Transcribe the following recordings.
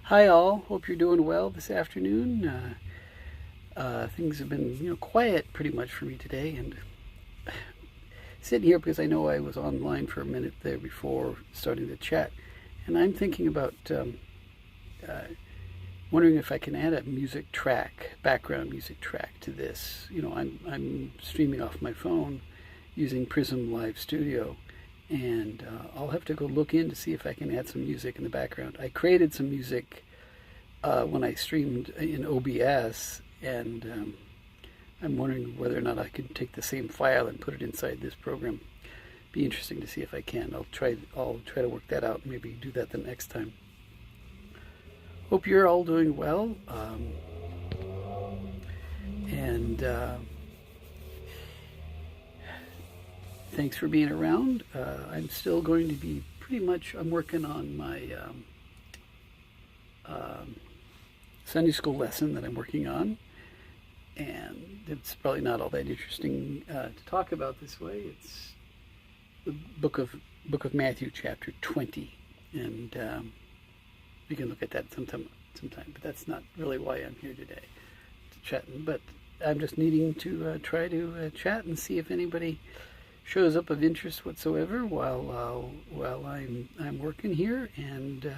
Hi all, hope you're doing well this afternoon. Things have been, quiet pretty much for me today, and sitting here because I know I was online for a minute there before starting the chat, and I'm thinking about wondering if I can add a music track, background music track to this. I'm streaming off my phone using Prism Live Studio, and I'll have to go look in to see if I can add some music in the background. I created some music when I streamed in OBS, and I'm wondering whether or not I can take the same file and put it inside this program. Be interesting to see if I can. I'll try to work that out and maybe do that the next time. Hope you're all doing well, and thanks for being around. I'm still going to be I'm working on my Sunday school lesson that I'm working on, and it's probably not all that interesting to talk about this way. It's the book of Matthew, chapter 20, and we can look at that sometime. But that's not really why I'm here today to chat. But I'm just needing to try to chat and see if anybody shows up of interest whatsoever while I'm working here, and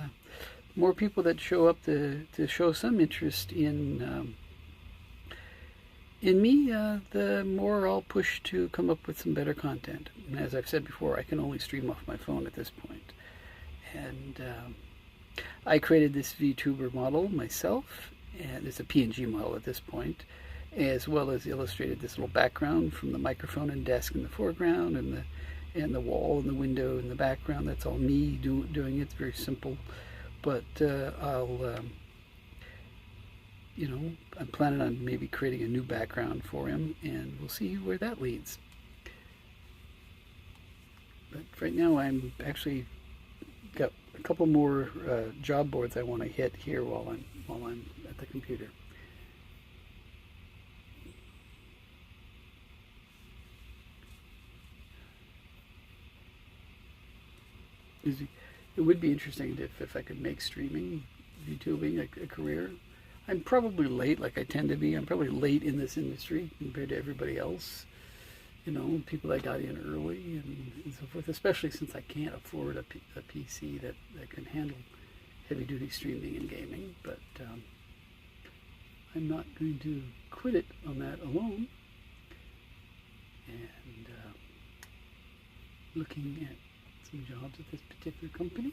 more people that show up to show some interest in me, the more I'll push to come up with some better content. And as I've said before, I can only stream off my phone at this point, and I created this VTuber model myself, and it's a PNG model at this point, as well as illustrated this little background from the microphone and desk in the foreground, and the wall and the window in the background. That's all me doing it. It's very simple, but I'm planning on maybe creating a new background for him, and we'll see where that leads. But right now, I'm actually got a couple more job boards I want to hit here while I'm at the computer. It would be interesting if I could make streaming, YouTubing a career. I'm probably late, like I tend to be. I'm probably late in this industry compared to everybody else. People that got in early and so forth, especially since I can't afford a PC that can handle heavy-duty streaming and gaming. But I'm not going to quit it on that alone. And looking at some jobs at this particular company.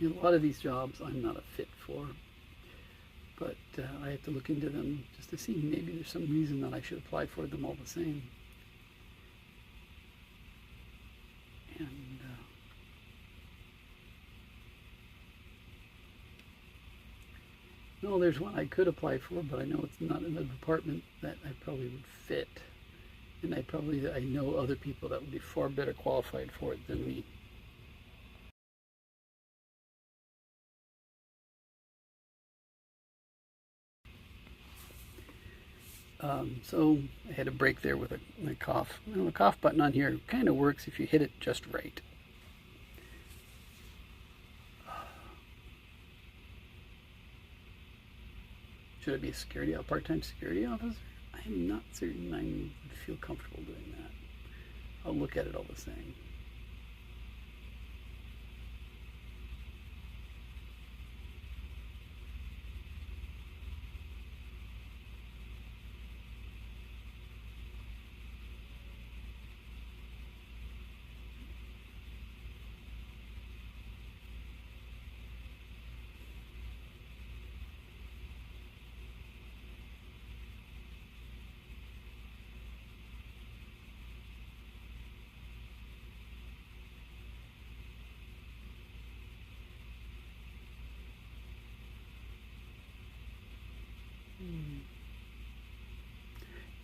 A lot of these jobs I'm not a fit for, but I have to look into them just to see maybe there's some reason that I should apply for them all the same. And no, there's one I could apply for, but I know it's not in the department that I probably would fit, and I know other people that would be far better qualified for it than me. So I had a break there with a cough. The cough button on here kind of works if you hit it just right. Should I be a part-time security officer? I'm not certain I would feel comfortable doing that. I'll look at it all the same.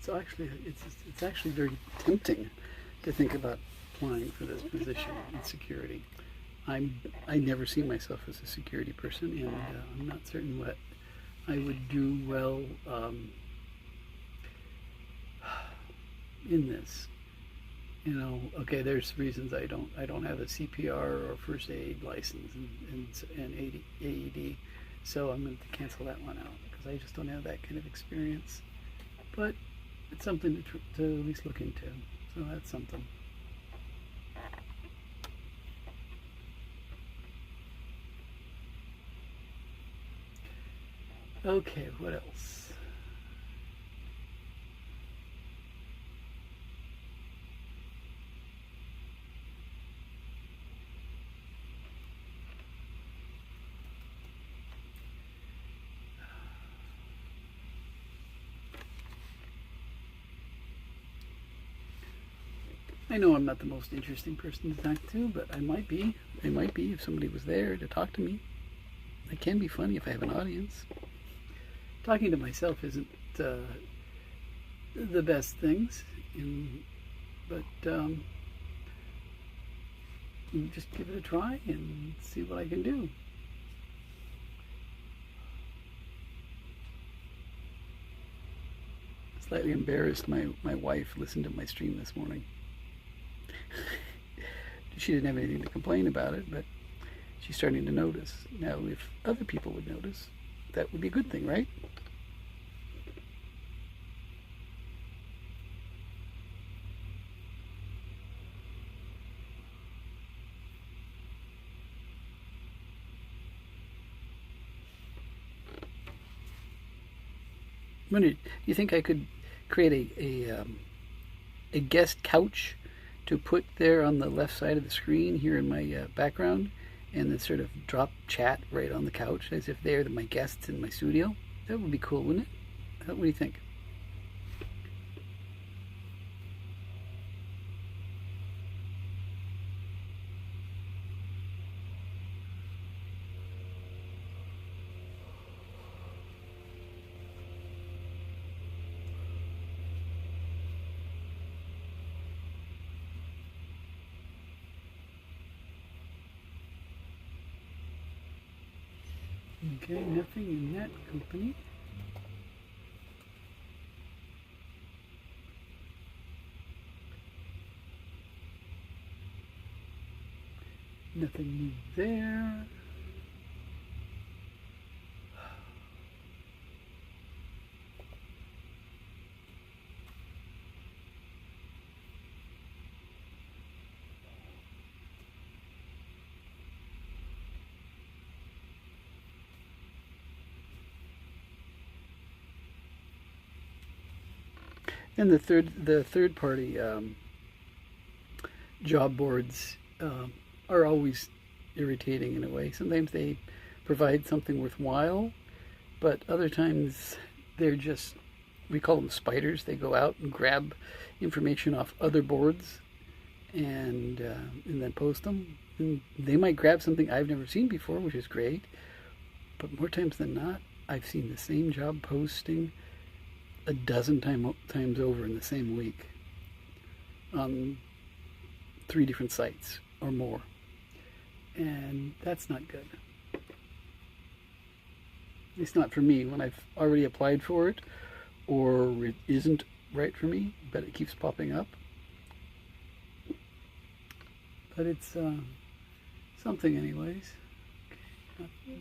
So actually, it's actually very tempting to think about applying for this position in security. I never see myself as a security person, and I'm not certain what I would do well in this. You know, okay, there's reasons I don't have a CPR or first aid license and AED, so I'm going to cancel that one out because I just don't have that kind of experience. But it's something to at least look into. So that's something. Okay, what else? I know I'm not the most interesting person to talk to, but I might be. I might be if somebody was there to talk to me. It can be funny if I have an audience. Talking to myself isn't the best things, but just give it a try and see what I can do. Slightly embarrassed, my wife listened to my stream this morning. She didn't have anything to complain about it, but she's starting to notice. Now, if other people would notice, that would be a good thing, right? Do you think I could create a guest couch to put there on the left side of the screen here in my background, and then sort of drop chat right on the couch as if they're my guests in my studio? That would be cool, wouldn't it? What do you think? Okay, nothing in that company. Nothing new there. And the third party job boards are always irritating in a way. Sometimes they provide something worthwhile, but other times they're just, we call them spiders. They go out and grab information off other boards and then post them. And they might grab something I've never seen before, which is great. But more times than not, I've seen the same job posting a dozen times over in the same week on 3 different sites or more. And that's not good. At least not for me when I've already applied for it, or it isn't right for me, but it keeps popping up. But it's something anyways. Okay.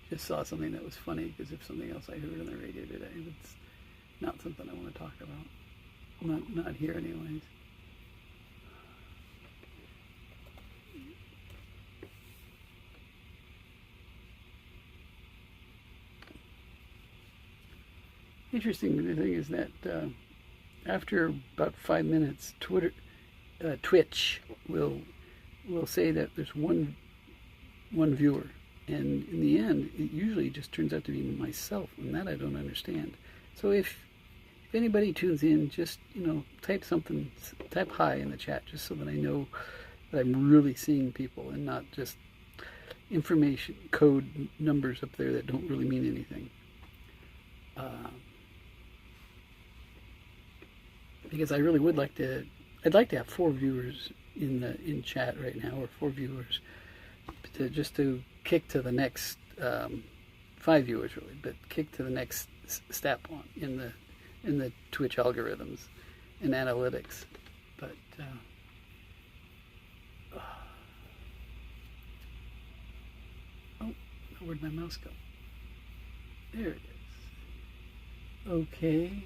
Just saw something that was funny because of something else I heard on the radio today. It's not something I want to talk about. Not here anyways. Interesting thing is that after about 5 minutes, Twitch will say that there's one viewer, and in the end it usually just turns out to be myself, and that I don't understand. So if anybody tunes in, just type hi in the chat, just so that I know that I'm really seeing people and not just information code numbers up there that don't really mean anything. Because I really would like to, I'd like to have 4 viewers in chat right now, or 4 viewers, just to kick to the next 5 viewers really, but kick to the next step on in the Twitch algorithms and analytics. But oh, where'd my mouse go? There it is. Okay.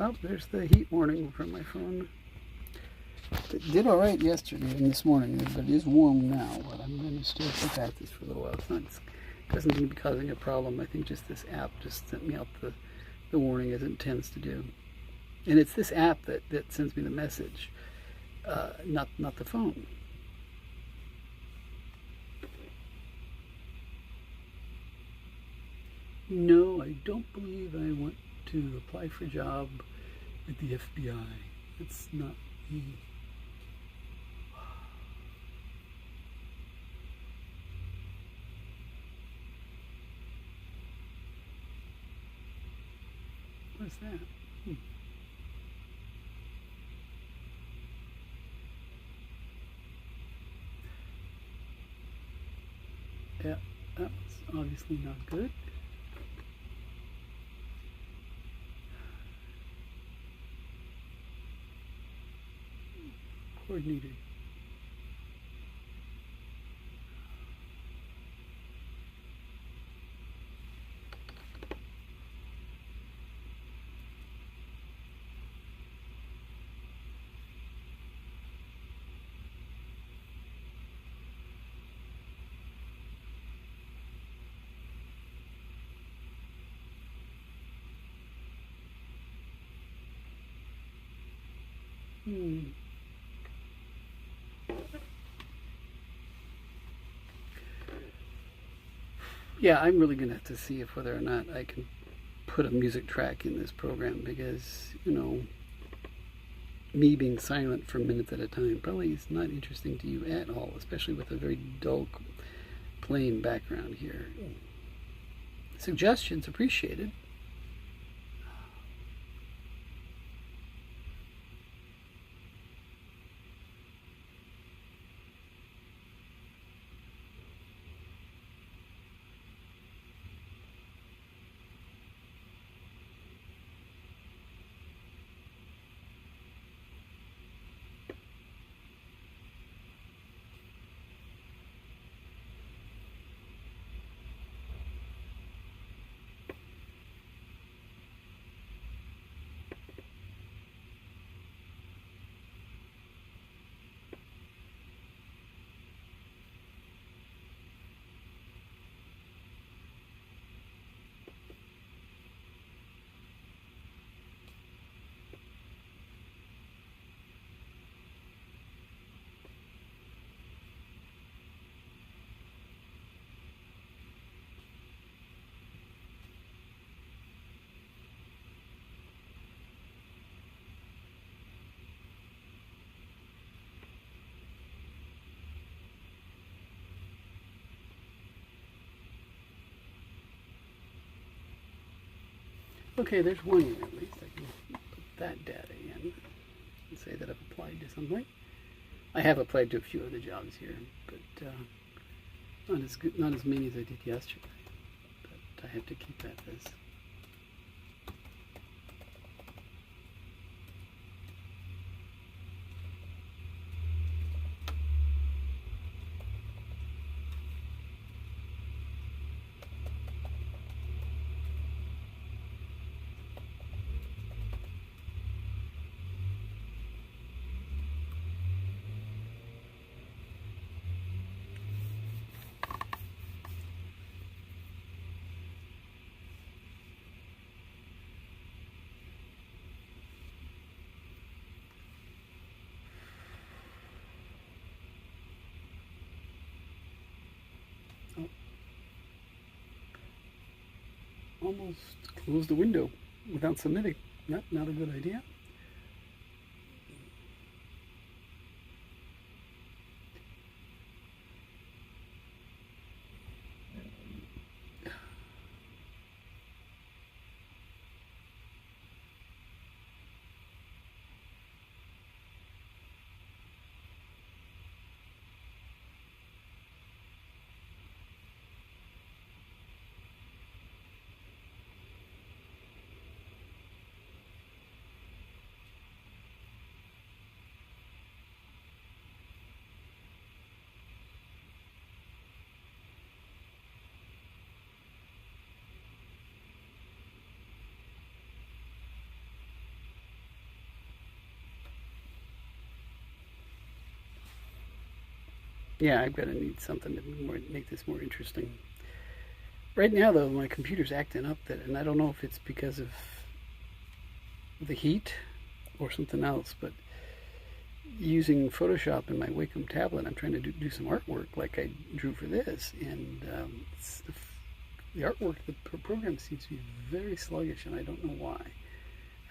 Oh, there's the heat warning from my phone. It did all right yesterday and this morning, but it is warm now. But I'm going to still keep at this for a little while. It doesn't seem to be causing a problem. I think just this app just sent me out the warning as it tends to do. And it's this app that sends me the message, not the phone. No, I don't believe I want to apply for a job with the FBI. That's not me. What's that? Yeah, that's obviously not good. Coordinated. Yeah, I'm really going to have to see if whether or not I can put a music track in this program because, you know, me being silent for minutes at a time probably is not interesting to you at all, especially with a very dull, plain background here. Suggestions appreciated. Okay, there's one in at least. I can put that data in and say that I've applied to something. I have applied to a few other jobs here, but not as many as I did yesterday. But I have to keep at this. almost close the window without submitting. Not a good idea. Yeah, I've got to need something to make this more interesting. Right now, though, my computer's acting up, and I don't know if it's because of the heat or something else, but using Photoshop in my Wacom tablet, I'm trying to do some artwork like I drew for this, and the artwork, the program seems to be very sluggish, and I don't know why.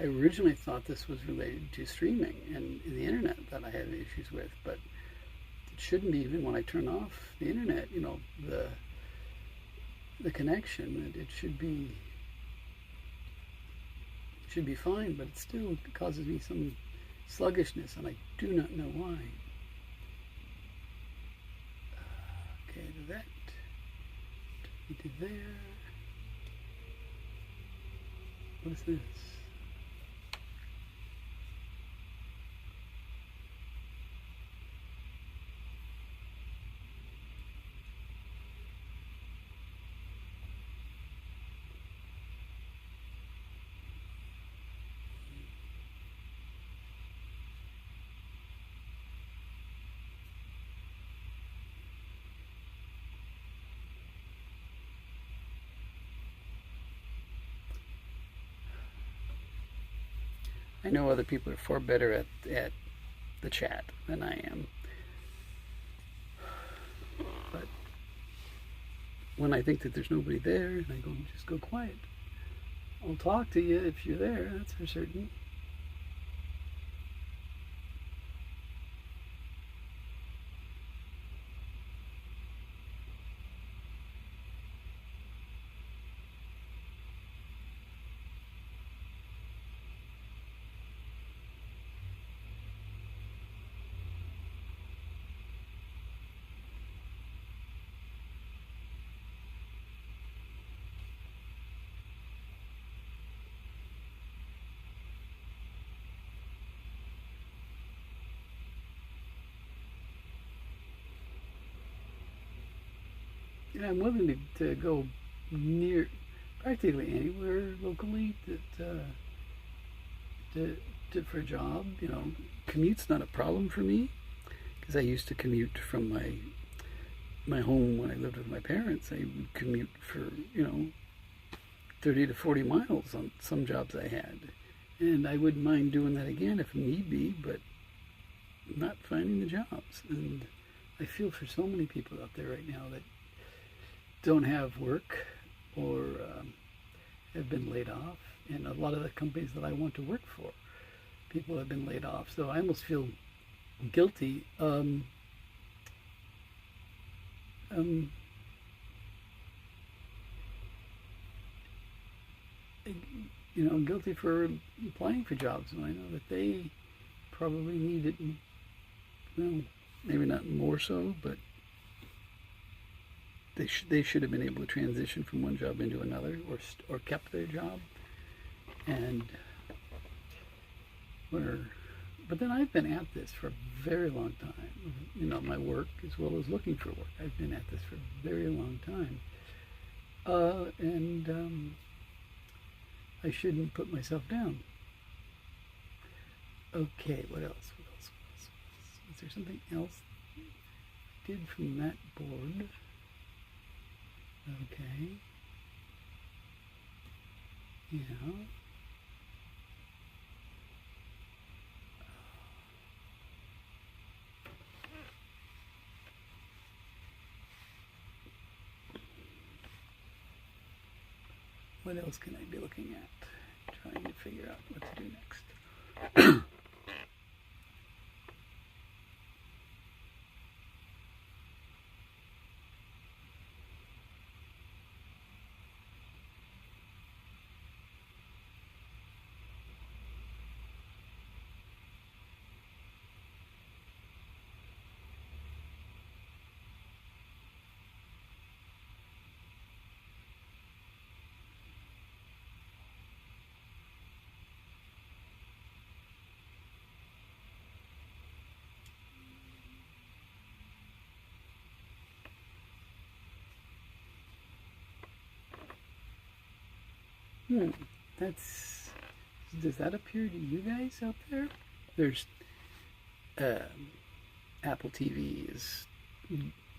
I originally thought this was related to streaming and the internet that I had issues with, but it shouldn't be. Even when I turn off the internet, the connection, it should be fine, but it still causes me some sluggishness, and I do not know why. Okay, to that, to there. What is this? I know other people are far better at the chat than I am. But when I think that there's nobody there, and I just go quiet. I'll talk to you if you're there, that's for certain. Yeah, I'm willing to go near practically anywhere locally for a job. Commute's not a problem for me because I used to commute from my home when I lived with my parents. I would commute for 30 to 40 miles on some jobs I had, and I wouldn't mind doing that again if need be, but not finding the jobs. And I feel for so many people out there right now that don't have work or have been laid off, and a lot of the companies that I want to work for, people have been laid off. So I almost feel guilty. Guilty for applying for jobs when I know that they probably need it. Well, maybe not more so, but they should have been able to transition from one job into another, or kept their job. But then I've been at this for a very long time. My work as well as looking for work. I've been at this for a very long time, and I shouldn't put myself down. Okay, what else? Is there something else I did from that board? Okay. Yeah. What else can I be looking at? Trying to figure out what to do next. Does that appear to you guys out there? There's Apple TV is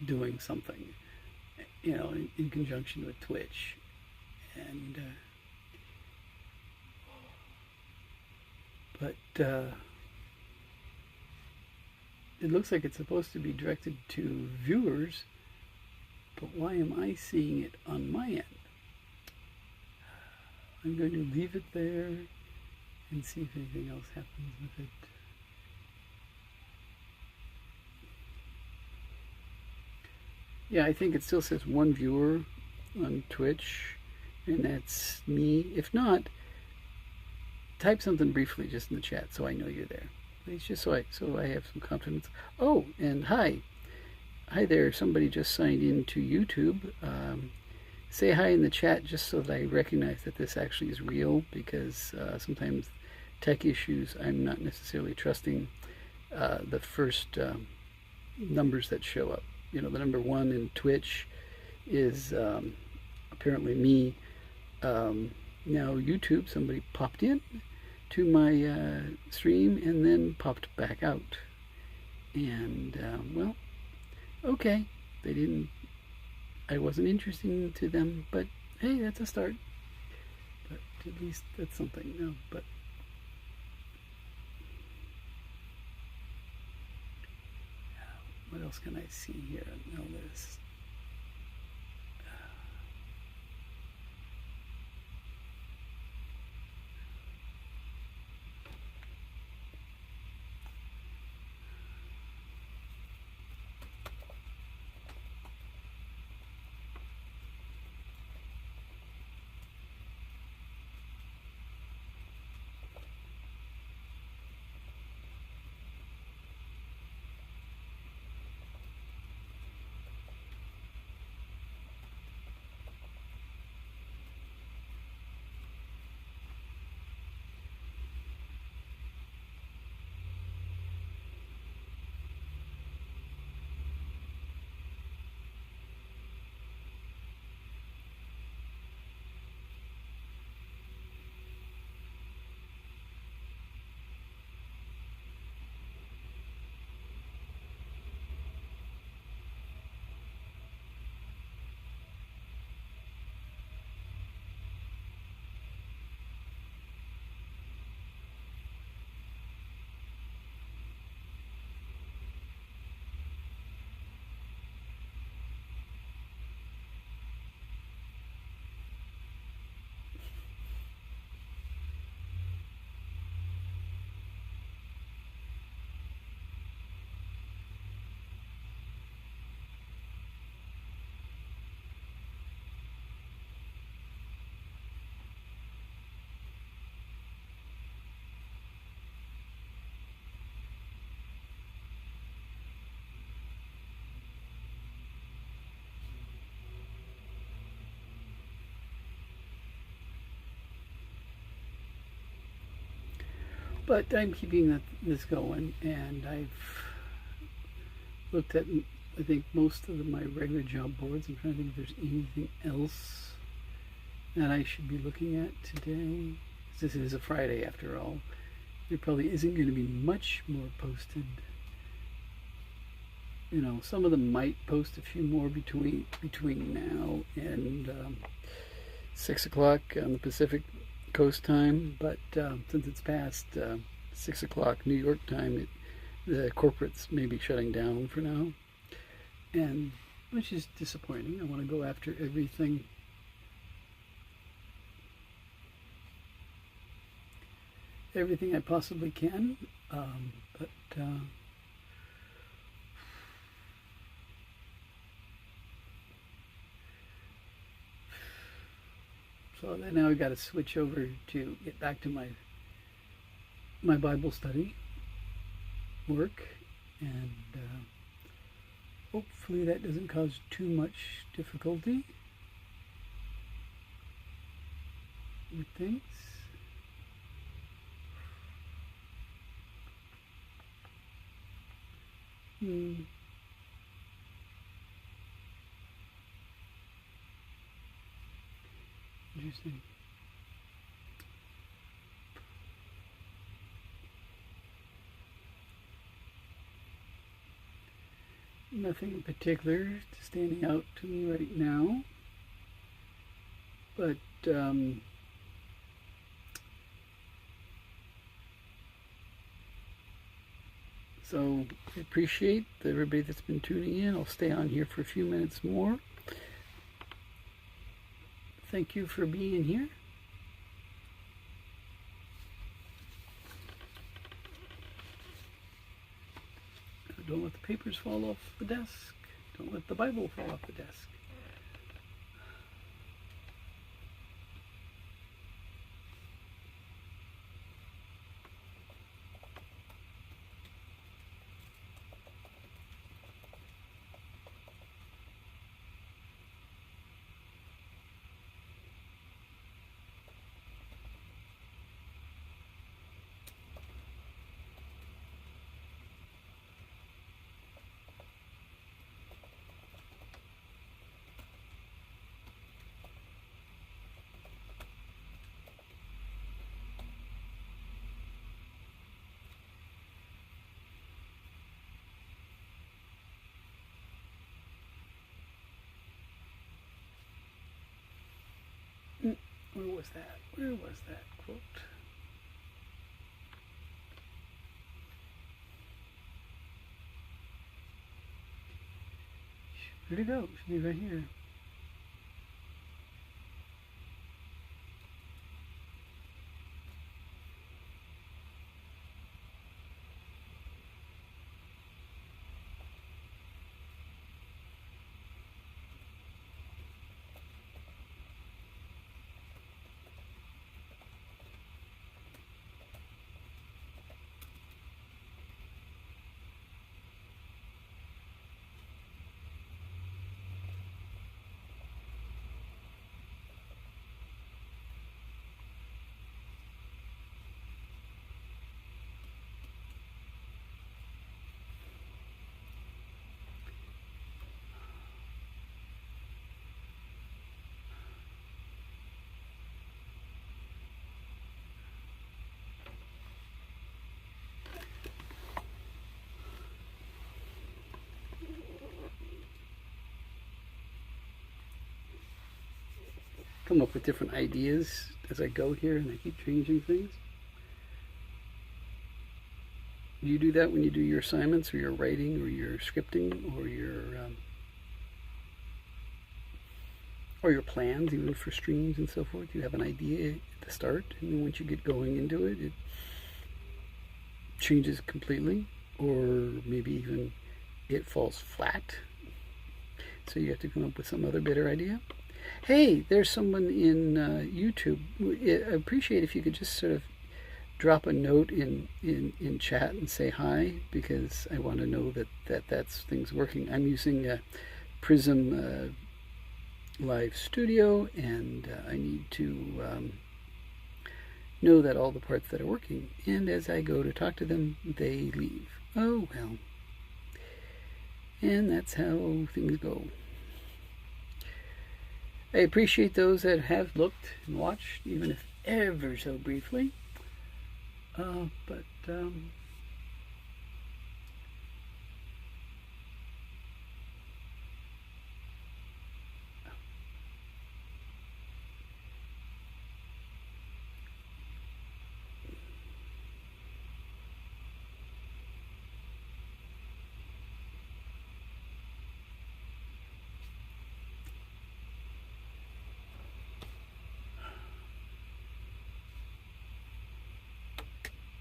doing something, you know, in conjunction with Twitch, and but it looks like it's supposed to be directed to viewers, but why am I seeing it on my end? I'm going to leave it there and see if anything else happens with it. Yeah, I think it still says one viewer on Twitch, and that's me. If not, type something briefly just in the chat so I know you're there. Please, just so I have some confidence. Oh, and hi there. Somebody just signed in to YouTube. Say hi in the chat just so that I recognize that this actually is real, because sometimes tech issues, I'm not necessarily trusting the first numbers that show up. You know, the number 1 in Twitch is apparently me. Now YouTube, somebody popped in to my stream and then popped back out. And, well, okay. They didn't, I wasn't interesting to them, but hey, that's a start. But at least that's something. No, but what else can I see here? No, there's but I'm keeping this going, and I've looked at, I think, most of my regular job boards. I'm trying to think if there's anything else that I should be looking at today. This is a Friday after all. There probably isn't going to be much more posted. You know, some of them might post a few more between now and 6 o'clock on the Pacific Coast time, but since it's past 6 o'clock New York time, the corporates may be shutting down for now, and which is disappointing. I want to go after everything. everything I possibly can. But so then now I got to switch over to get back to my Bible study work, and hopefully that doesn't cause too much difficulty with things. Interesting. Nothing in particular standing out to me right now, but so I appreciate everybody that's been tuning in. I'll stay on here for a few minutes more. Thank you for being here. Don't let the papers fall off the desk. Don't let the Bible fall off the desk. Where was that? Where was that quote? Where'd it go? It should be right here. Come up with different ideas as I go here, and I keep changing things. Do you do that when you do your assignments, or your writing, or your scripting, or your plans, even for streams and so forth? You have an idea at the start, and then once you get going into it, it changes completely, or maybe even it falls flat. So you have to come up with some other better idea. Hey, there's someone in YouTube. I appreciate if you could just sort of drop a note in chat and say hi, because I want to know that's things working. I'm using Prism Live Studio, and I need to know that all the parts that are working. And as I go to talk to them, they leave. Oh well. And that's how things go. I appreciate those that have looked and watched, even if ever so briefly. But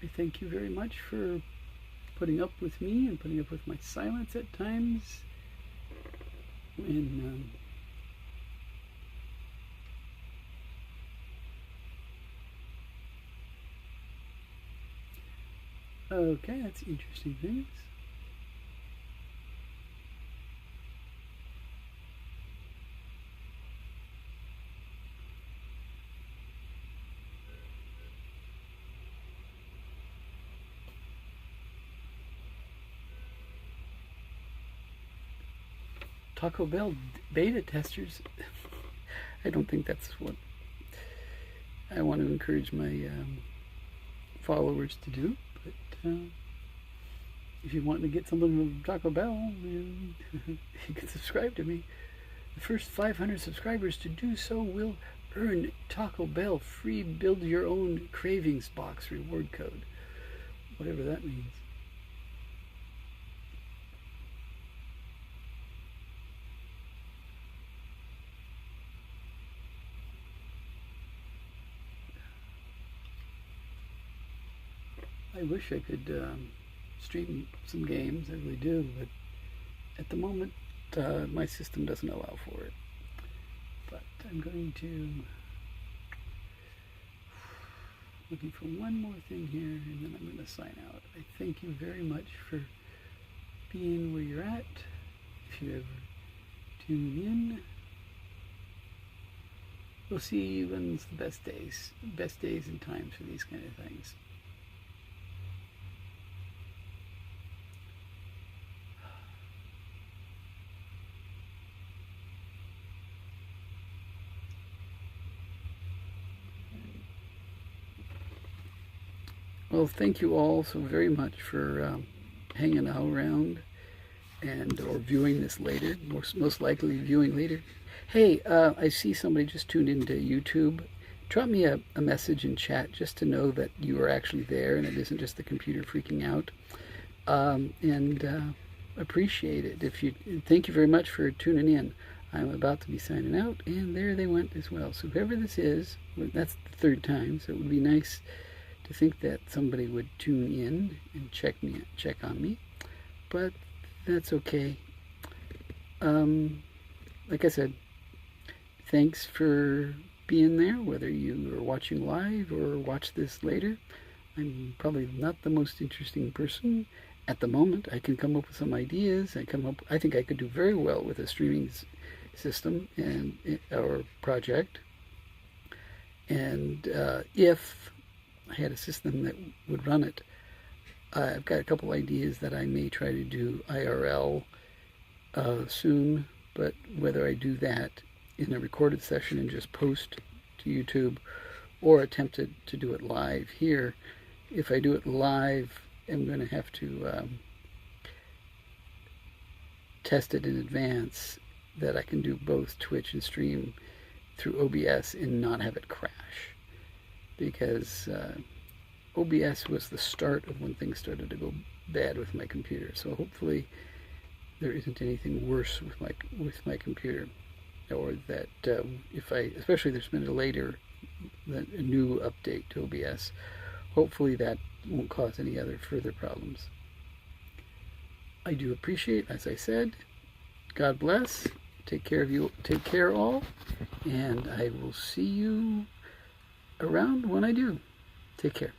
I thank you very much for putting up with me and putting up with my silence at times. When okay, that's interesting things. Taco Bell beta testers. I don't think that's what I want to encourage my followers to do. But if you want to get something from Taco Bell, then you can subscribe to me. The first 500 subscribers to do so will earn Taco Bell free build your own cravings box reward code. Whatever that means. I wish I could stream some games, I really do, but at the moment my system doesn't allow for it. But I'm going to looking for one more thing here, and then I'm going to sign out. I thank you very much for being where you're at. If you ever tune in, we'll see when's the best days and times for these kind of things. Well, thank you all so very much for hanging out around and or viewing this later, most likely viewing later. Hey, I see somebody just tuned into YouTube. Drop me a message in chat just to know that you are actually there and it isn't just the computer freaking out. Appreciate it. Thank you very much for tuning in. I'm about to be signing out, and there they went as well. So whoever this is, that's the third time, so it would be nice to think that somebody would tune in and check on me, but that's okay. Like I said, thanks for being there, whether you are watching live or watch this later. I'm probably not the most interesting person at the moment. I can come up with some ideas. I think I could do very well with a streaming system or project, and if I had a system that would run it. I've got a couple ideas that I may try to do IRL soon, but whether I do that in a recorded session and just post to YouTube or attempt to do it live here, if I do it live, I'm going to have to test it in advance that I can do both Twitch and stream through OBS and not have it crash. Because OBS was the start of when things started to go bad with my computer. So hopefully there isn't anything worse with my computer, or that especially there's been a new update to OBS. Hopefully that won't cause any other further problems. I do appreciate, as I said, God bless. Take care of you. Take care all, and I will see you around when I do. Take care.